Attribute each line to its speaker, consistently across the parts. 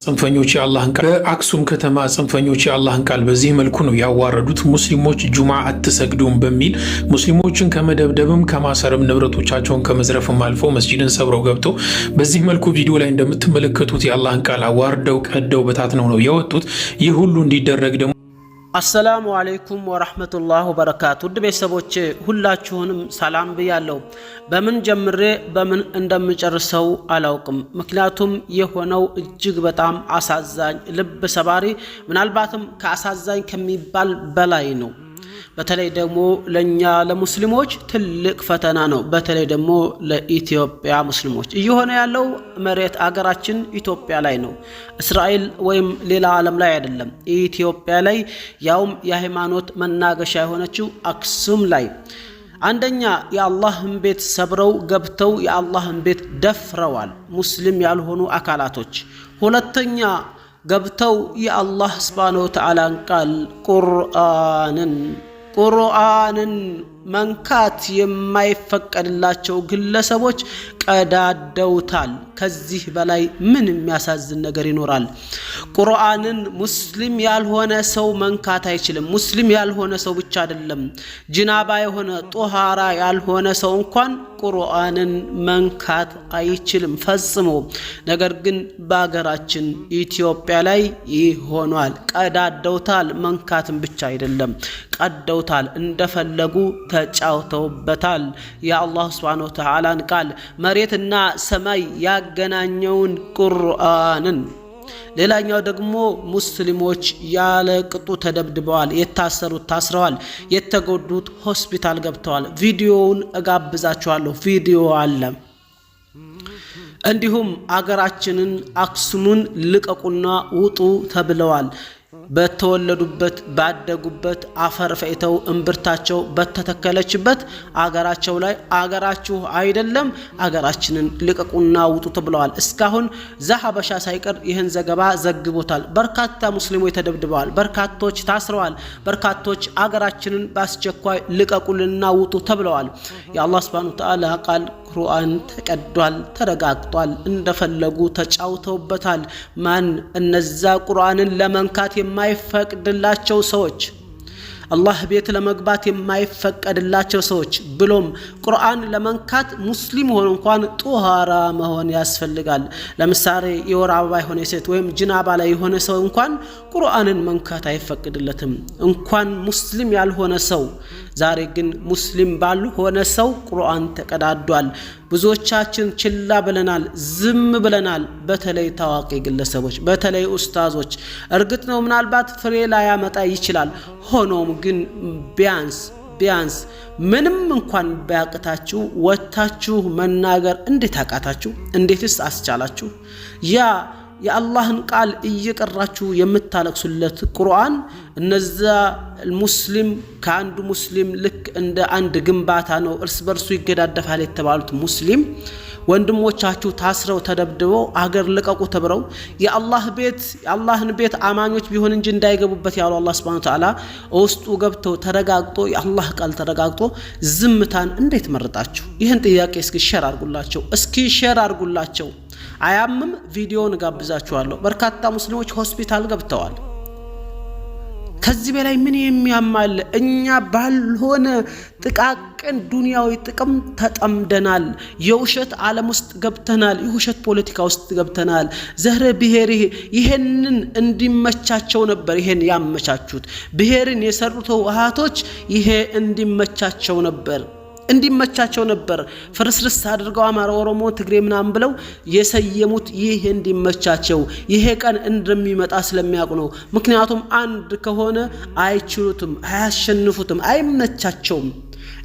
Speaker 1: ጽንፈኞች የአላህን ቃል በአክሱም ከተማ ጽንፈኞች የአላህን ቃል በዚህ መልኩ ነው ያዋረዱት። ሙስሊሞች ጁምዓ አትሰግዱም በሚል ሙስሊሞችን ከመደብደብም ከማሰርም ንብረቶቻቸውን ከመዝረፍም አልፎ መስጂድን ሰብረው ገብተው በዚህ መልኩ ቪዲዮ ላይ እንደምትመለከቱት የአላህን ቃል አዋርደው ቀደው በታትነው ነው ያወጡት። ይህ ሁሉ እንዲደረግ ደግሞ
Speaker 2: አሰላሙ አለይኩም ወራህመቱላሂ ወበረካቱ። ውድ ቤተሰቦቼ ሁላችሁንም ሰላም ብያለሁ። በምን ጀምሬ በምን እንደምጨርሰው አላውቅም። ምክንያቱም የሆነው እጅግ በጣም አሳዛኝ ልብ ሰባሪ ምናልባትም ከአሳዛኝ ከሚባል በላይ ነው። በተለይ ደግሞ ለኛ ለሙስሊሞች ትልቅ ፈተና ነው። በተለይ ደግሞ ለኢትዮጵያ ሙስሊሞች እየሆነ ያለው መሬት አገራችን ኢትዮጵያ ላይ ነው። እስራኤል ወይም ሌላ ዓለም ላይ አይደለም፣ ኢትዮጵያ ላይ ያውም የሃይማኖት መናገሻ የሆነችው አክሱም ላይ አንደኛ የአላህን ቤት ሰብረው ገብተው የአላህን ቤት ደፍረዋል ሙስሊም ያልሆኑ አካላቶች። ሁለተኛ ገብተው የአላህ ሱብሓነሁ ወተዓላን ቃል ቁርአንን መንካት የማይፈቀድላቸው ግለሰቦች ቀዳደውታል። ከዚህ በላይ ምን የሚያሳዝን ነገር ይኖራል? ቁርአንን ሙስሊም ያልሆነ ሰው መንካት አይችልም። ሙስሊም ያልሆነ ሰው ብቻ አይደለም፣ ጅናባ የሆነ ጦሃራ ያልሆነ ሰው እንኳን ቁርአንን መንካት አይችልም ፈጽሞ። ነገር ግን በአገራችን ኢትዮጵያ ላይ ይሆናል። ቀዳደውታል። መንካትም ብቻ አይደለም፣ ቀደውታል። እንደፈለጉ ተጫውተውበታል። የአላህ ሱብሓነሁ ወተዓላን ቃል መሬትና ሰማይ ያገናኘውን ቁርአንን። ሌላኛው ደግሞ ሙስሊሞች ያለ ቅጡ ተደብድበዋል፣ የታሰሩት ታስረዋል፣ የተጎዱት ሆስፒታል ገብተዋል። ቪዲዮውን እጋብዛችኋለሁ። ቪዲዮ አለ። እንዲሁም አገራችንን አክሱምን ልቀቁና ውጡ ተብለዋል። በተወለዱበት ባደጉበት አፈር ፈይተው እምብርታቸው በተተከለችበት አገራቸው ላይ አገራችሁ አይደለም አገራችንን ልቀቁና ውጡ ተብለዋል። እስካሁን ዘሐበሻ ሳይቀር ይህን ዘገባ ዘግቦታል። በርካታ ሙስሊሞች ተደብድበዋል፣ በርካቶች ታስረዋል፣ በርካቶች አገራችንን በአስቸኳይ ልቀቁልና ውጡ ተብለዋል። የአላህ ሱብሓነሁ ወተዓላ ቃል ቁርአን ተቀዷል፣ ተረጋግጧል። እንደፈለጉ ተጫውተውበታል። ማን? እነዛ ቁርአንን ለመንካት የማይፈቅድላቸው ሰዎች፣ አላህ ቤት ለመግባት የማይፈቀድላቸው ሰዎች፣ ብሎም ቁርአን ለመንካት ሙስሊም ሆኖ እንኳን ጦሃራ መሆን ያስፈልጋል። ለምሳሌ የወር አበባ የሆነ ሴት ወይም ጅናባ ላይ የሆነ ሰው እንኳን ቁርአንን መንካት አይፈቅድለትም፣ እንኳን ሙስሊም ያልሆነ ሰው። ዛሬ ግን ሙስሊም ባልሆነ ሰው ቁርአን ተቀዳዷል። ብዙዎቻችን ችላ ብለናል፣ ዝም ብለናል። በተለይ ታዋቂ ግለሰቦች፣ በተለይ ኡስታዞች። እርግጥ ነው ምናልባት ፍሬ ላያመጣ ይችላል። ሆኖም ግን ቢያንስ ምንም እንኳን ባያቅታችሁ ወታችሁ መናገር እንዴት አቃታችሁ? እንዴትስ አስቻላችሁ? ያ የአላህን ቃል እየቀራችሁ የምታለቅሱለት ቁርአን እነዛ ሙስሊም ከአንዱ ሙስሊም ልክ እንደ አንድ ግንባታ ነው እርስ በርሱ ይገዳደፋል የተባሉት ሙስሊም ወንድሞቻችሁ ታስረው ተደብድበው አገር ልቀቁ ተብለው የአላህን ቤት አማኞች ቢሆን እንጂ እንዳይገቡበት ያለው አላህ ሱብሓነሁ ወተዓላ ውስጡ ገብተው ተረጋግጦ የአላህ ቃል ተረጋግጦ ዝምታን እንዴት መረጣችሁ? ይህን ጥያቄ እስኪ ሼር አድርጉላቸው። አያምም? ቪዲዮውን ጋብዛችኋለሁ። በርካታ ሙስሊሞች ሆስፒታል ገብተዋል። ከዚህ በላይ ምን የሚያማል? እኛ ባልሆነ ጥቃቅን ዱንያዊ ጥቅም ተጠምደናል። የውሸት ዓለም ውስጥ ገብተናል። የውሸት ፖለቲካ ውስጥ ገብተናል። ዘር ብሔር ይሄንን እንዲመቻቸው ነበር ይሄን ያመቻቹት። ብሔርን የሰሩት ህወሓቶች ይሄ እንዲመቻቸው ነበር ፍርስርስ አድርገው አማራ፣ ኦሮሞ፣ ትግሬ ምናምን ብለው የሰየሙት ይሄ እንዲመቻቸው። ይሄ ቀን እንደሚመጣ ስለሚያውቁ ነው። ምክንያቱም አንድ ከሆነ አይችሉትም፣ አያሸንፉትም፣ አይመቻቸውም።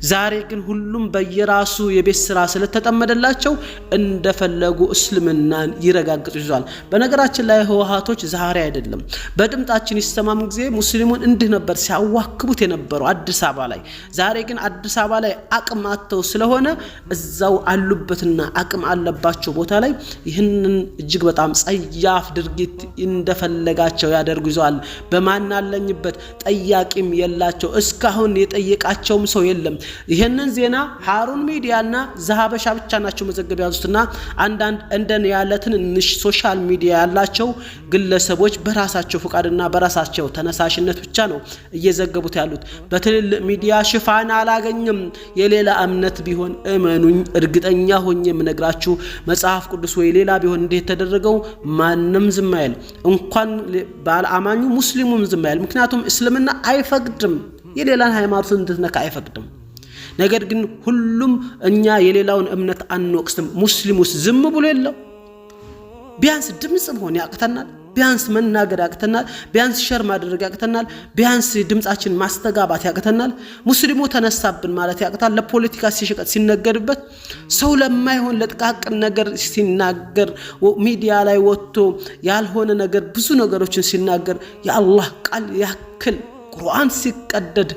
Speaker 2: ዛሬ ግን ሁሉም በየራሱ የቤት ስራ ስለተጠመደላቸው እንደፈለጉ እስልምናን ይረጋግጡ ይዟል። በነገራችን ላይ ህወሓቶች ዛሬ አይደለም በድምጣችን ይሰማም ጊዜ ሙስሊሙን እንዲህ ነበር ሲያዋክቡት የነበረው አዲስ አበባ ላይ። ዛሬ ግን አዲስ አበባ ላይ አቅም አጥተው ስለሆነ እዛው አሉበትና አቅም አለባቸው ቦታ ላይ ይህንን እጅግ በጣም ጸያፍ ድርጊት እንደፈለጋቸው ያደርጉ ይዟል። በማናለኝበት ጠያቂም የላቸው። እስካሁን የጠየቃቸውም ሰው የለም። ይሄንን ዜና ሃሩን ሚዲያና ዘሀበሻ ብቻ ናቸው መዘገብ ያዙትና አንዳንድ እንደነ ያለ ትንንሽ ሶሻል ሚዲያ ያላቸው ግለሰቦች በራሳቸው ፍቃድና በራሳቸው ተነሳሽነት ብቻ ነው እየዘገቡት ያሉት። በትልልቅ ሚዲያ ሽፋን አላገኘም። የሌላ እምነት ቢሆን እመኑኝ እርግጠኛ ሆኜ የምነግራችሁ መጽሐፍ ቅዱስ ወይ ሌላ ቢሆን እንዴት ተደረገው ማንም ዝም አይል፣ እንኳን ባለአማኙ ሙስሊሙም ዝም አይል። ምክንያቱም እስልምና አይፈቅድም፣ የሌላን ሃይማኖት እንድትነካ አይፈቅድም። ነገር ግን ሁሉም እኛ የሌላውን እምነት አንወቅስም። ሙስሊሙስ ዝም ብሎ የለው? ቢያንስ ድምጽ መሆን ያቅተናል፣ ቢያንስ መናገር ያቅተናል፣ ቢያንስ ሸር ማድረግ ያቅተናል፣ ቢያንስ ድምጻችን ማስተጋባት ያቅተናል። ሙስሊሙ ተነሳብን ማለት ያቅታል። ለፖለቲካ ሲሸቀጥ ሲነገርበት ሰው ለማይሆን ለጥቃቅን ነገር ሲናገር ሚዲያ ላይ ወጥቶ ያልሆነ ነገር ብዙ ነገሮችን ሲናገር የአላህ ቃል ያክል ቁርአን ሲቀደድ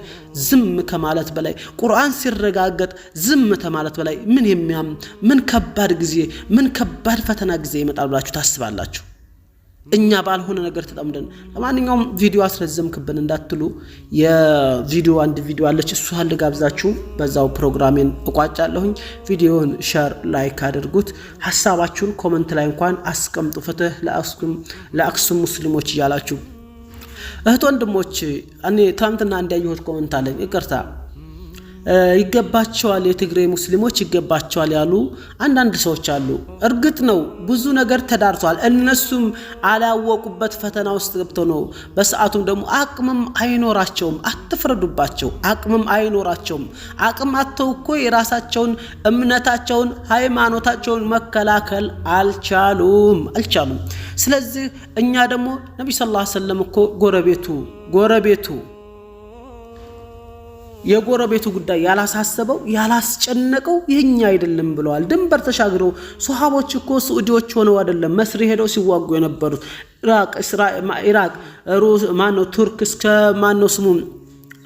Speaker 2: ዝም ከማለት በላይ ቁርአን ሲረጋገጥ ዝም ከማለት በላይ ምን ከባድ ጊዜ ምን ከባድ ፈተና ጊዜ ይመጣል ብላችሁ ታስባላችሁ? እኛ ባልሆነ ነገር ተጠምደን። ለማንኛውም ቪዲዮ አስረዘምክብን እንዳትሉ የቪዲዮ አንድ ቪዲዮ አለች፣ እሷን ልጋብዛችሁ በዛው ፕሮግራሜን እቋጫለሁኝ። ቪዲዮውን ሼር ላይክ አድርጉት፣ ሐሳባችሁን ኮሜንት ላይ እንኳን አስቀምጡ። ፍትህ ለአክሱም ሙስሊሞች እያላችሁ እህት ወንድሞች። እኔ ትናንትና እንዳየሁት ኮሜንት አለኝ፣ ይቅርታ ይገባቸዋል የትግራይ ሙስሊሞች ይገባቸዋል ያሉ አንዳንድ ሰዎች አሉ። እርግጥ ነው ብዙ ነገር ተዳርቷል፣ እነሱም አላወቁበት ፈተና ውስጥ ገብተው ነው። በሰዓቱም ደግሞ አቅምም አይኖራቸውም፣ አትፍረዱባቸው። አቅምም አይኖራቸውም። አቅም አጥተው እኮ የራሳቸውን እምነታቸውን ሃይማኖታቸውን መከላከል አልቻሉም። ስለዚህ እኛ ደግሞ ነብዩ ሰለላሁ ዐለይሂ ወሰለም እኮ የጎረቤቱ ጉዳይ ያላሳሰበው ያላስጨነቀው ይህኛ አይደለም ብለዋል። ድንበር ተሻግረው ሱሐቦች እኮ ሳዑዲዎች ሆነው አይደለም መስሪ ሄደው ሲዋጉ የነበሩት ኢራቅ ቱርክ እስከ ስሙ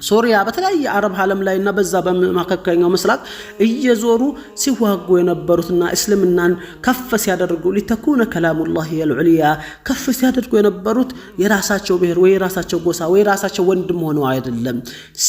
Speaker 2: ሶሪያ በተለያየ አረብ ዓለም ላይና በዛ በመካከለኛው ምስራቅ እየዞሩ ሲዋጉ የነበሩትና እስልምናን ከፍ ሲያደርጉ ለተኩነ ከላሙላህ የልዑልያ ከፍ ሲያደርጉ የነበሩት የራሳቸው ብሔር ወይ የራሳቸው ጎሳ ወይ የራሳቸው ወንድም ሆነው አይደለም።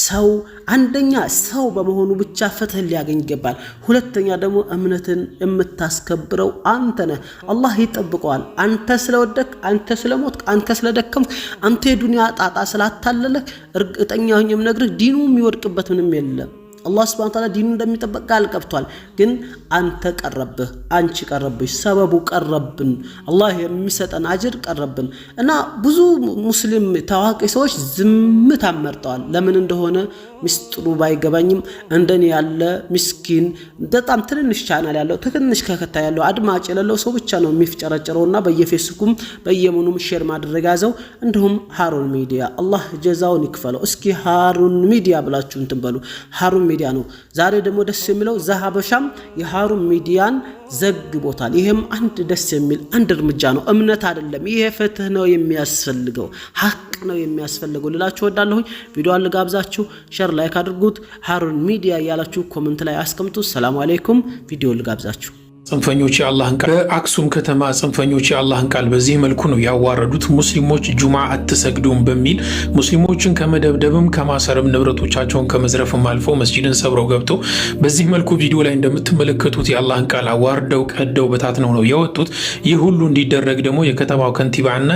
Speaker 2: ሰው አንደኛ ሰው በመሆኑ ብቻ ፍትህ ሊያገኝ ይገባል። ሁለተኛ ደግሞ እምነትን የምታስከብረው አንተ ነህ። አላህ ይጠብቀዋል። አንተ ስለወደክ፣ አንተ ስለሞትክ፣ አንተ ስለደከምክ፣ አንተ የዱንያ ጣጣ ስላታለለክ እርግጠኛ ሆኜ ነግርህ ዲኑ የሚወድቅበት ምንም የለም። አላህ Subhanahu Wa Ta'ala ዲኑ እንደሚጠበቅ ቃል ገብቷል። ግን አንተ ቀረብህ፣ አንቺ ቀረብሽ፣ ሰበቡ ቀረብን፣ አላህ የሚሰጠን አጅር ቀረብን። እና ብዙ ሙስሊም ታዋቂ ሰዎች ዝምታ መርጠዋል። ለምን እንደሆነ ሚስጥሩ ባይገባኝም እንደኔ ያለ ምስኪን በጣም ትንሽ ቻናል ያለው ትንሽ ከከታይ ያለው አድማጭ የሌለው ሰው ብቻ ነው የሚፍጨረጨረውና በየፌስቡኩም በየመኑም ሼር ማድረግ ያዘው። እንደውም ሃሩን ሚዲያ አላህ ጀዛውን ይክፈለው። እስኪ ሃሩን ሚዲያ ብላችሁ እንትን በሉ። ሃሩን ሚዲያ ነው። ዛሬ ደግሞ ደስ የሚለው ዘሀበሻም የሃሩን ሚዲያን ዘግቦታል። ይሄም አንድ ደስ የሚል አንድ እርምጃ ነው። እምነት አይደለም፣ ይሄ ፍትህ ነው የሚያስፈልገው፣ ሐቅ ነው የሚያስፈልገው ልላችሁ ወዳለሁኝ። ቪዲዮውን ልጋብዛችሁ፣ ሼር ላይክ አድርጉት፣ ሃሩን ሚዲያ ያላችሁ ኮሜንት ላይ አስቀምጡ። ሰላም አለይኩም። ቪዲዮ ልጋብዛችሁ።
Speaker 1: ጽንፈኞች የአላህን ቃል በአክሱም ከተማ ጽንፈኞች የአላህን ቃል በዚህ መልኩ ነው ያዋረዱት። ሙስሊሞች ጁምዓ አትሰግዱም በሚል ሙስሊሞችን ከመደብደብም ከማሰርም ንብረቶቻቸውን ከመዝረፍም አልፎ መስጂድን ሰብረው ገብተው በዚህ መልኩ ቪዲዮ ላይ እንደምትመለከቱት የአላህን ቃል አዋርደው ቀደው በታትነው ነው የወጡት። ይህ ሁሉ እንዲደረግ ደግሞ የከተማው ከንቲባና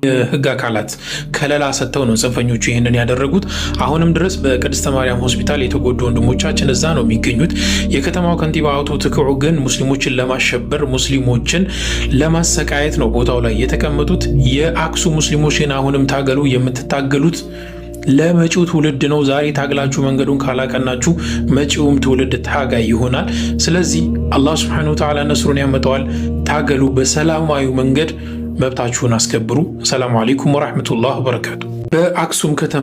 Speaker 1: የህግ አካላት ከለላ ሰጥተው ነው ጽንፈኞቹ ይህንን ያደረጉት። አሁንም ድረስ በቅድስተ ማርያም ሆስፒታል የተጎዱ ወንድሞቻችን እዛ ነው የሚገኙት። የከተማው ከንቲባ አቶ ትክዑ ግን ሙስሊሞችን ለማሸበር ሙስሊሞችን ለማሰቃየት ነው ቦታው ላይ የተቀመጡት። የአክሱም ሙስሊሞችን አሁንም ታገሉ፣ የምትታገሉት ለመጪው ትውልድ ነው። ዛሬ ታግላችሁ መንገዱን ካላቀናችሁ መጪውም ትውልድ ታጋይ ይሆናል። ስለዚህ አላህ Subhanahu Wa Ta'ala ነስሩን ያመጣዋል። ታገሉ፣ በሰላማዊ መንገድ መብታችሁን አስከብሩ። ሰላም አለይኩም ወራህመቱላሂ ወበረካቱ። በአክሱም ከተማ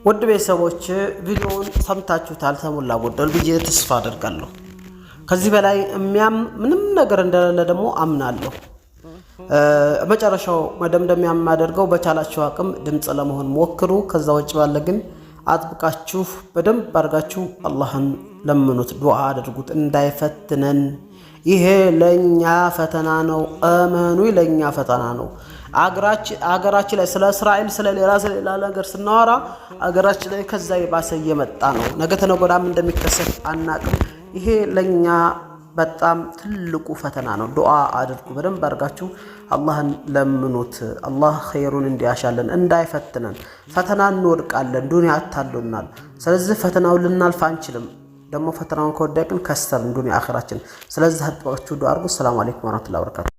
Speaker 2: ውድ ቤተሰቦች ቪዲዮውን ሰምታችሁታል ተሞላ ጎደል ብዬ ተስፋ አደርጋለሁ። ከዚህ በላይ ምንም ነገር እንደሌለ ደግሞ አምናለሁ። መጨረሻው መደምደሚያ የማደርገው በቻላችሁ አቅም ድምጽ ለመሆን ሞክሩ። ከዛ ውጭ ባለ ግን አጥብቃችሁ በደንብ አድርጋችሁ አላህን ለምኑት፣ ዱዓ አድርጉት እንዳይፈትነን። ይሄ ለኛ ፈተና ነው፣ እመኑ ለኛ ፈተና ነው። አገራችን ላይ ስለ እስራኤል ስለ ሌላ ነገር ስናወራ አገራችን ላይ ከዛ ይባሰ እየመጣ ነው። ነገ ተነገ ወዲያም እንደሚከሰት አናቅም። ይሄ ለኛ በጣም ትልቁ ፈተና ነው። ዱዓ አድርጉ፣ በደንብ አድርጋችሁ አላህን ለምኑት። አላህ ኸይሩን እንዲያሻለን እንዳይፈትነን። ፈተና እንወድቃለን፣ ዱንያ አታሎናል። ስለዚህ ፈተናውን ልናልፍ አንችልም። ደግሞ ፈተናውን ከወደቅን ከሰርን ዱንያ አኺራችን። ስለዚህ አጥባችሁ ዱዓ አድርጉ። ሰላም አለይኩም ወራህመቱላሂ ወበረካቱ።